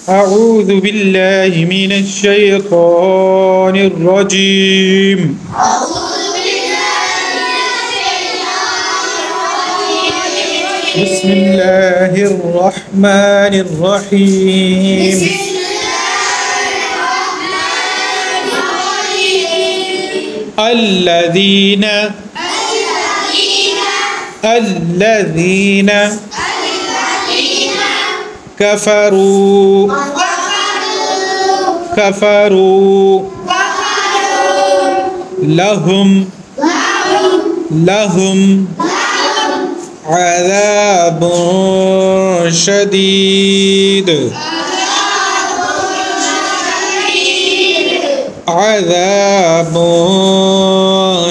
أعوذ بالله من الشيطان الرجيم. بسم الله الرحمن الرحيم. الذين كفروا لهم عذاب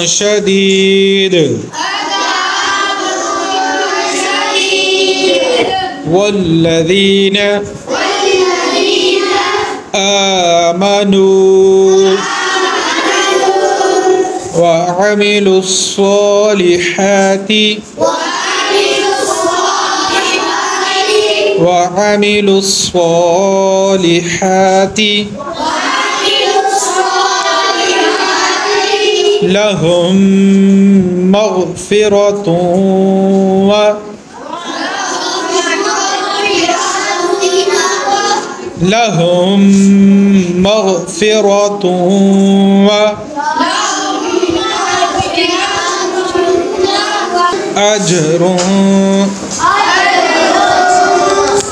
شديد والذين آمنوا وعملوا الصالحات لهم مغفرة وأجر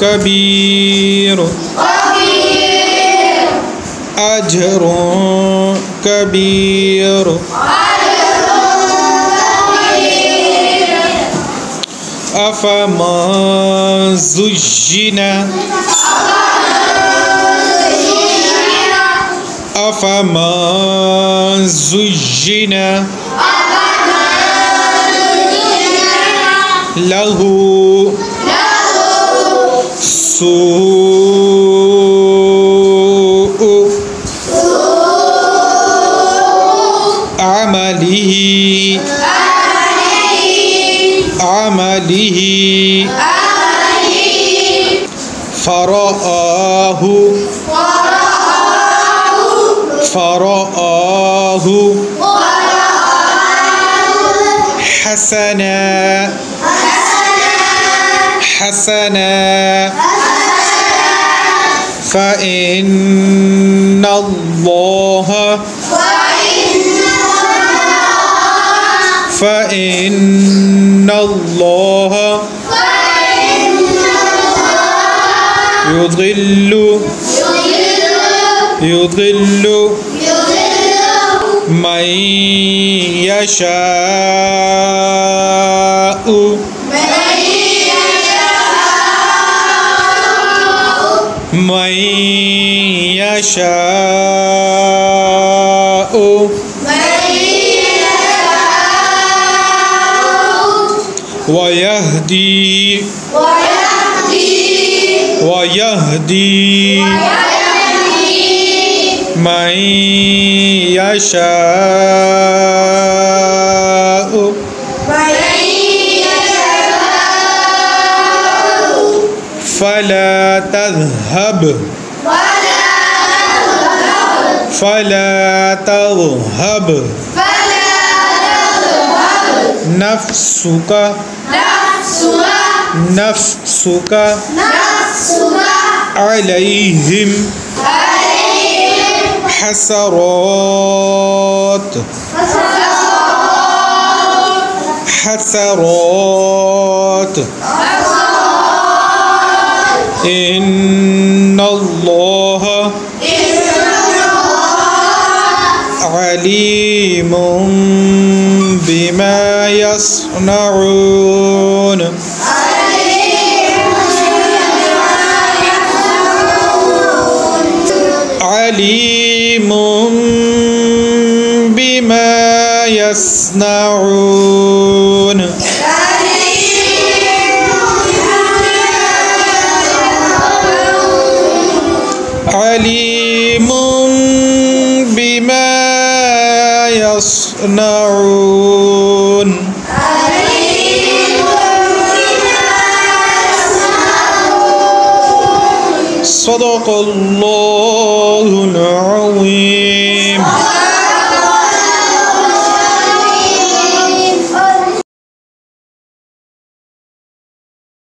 كبير. أفمن زين له سوء عمله فرآه حسنا فإن الله يضل من يشاء ويهدي من يشاء فلا تذهب نفسك عليهم حسرات إن الله عليم بما يصنعون. عليم بما يصنعون. عليم بما يصنعون. صدق صدق الله العظيم.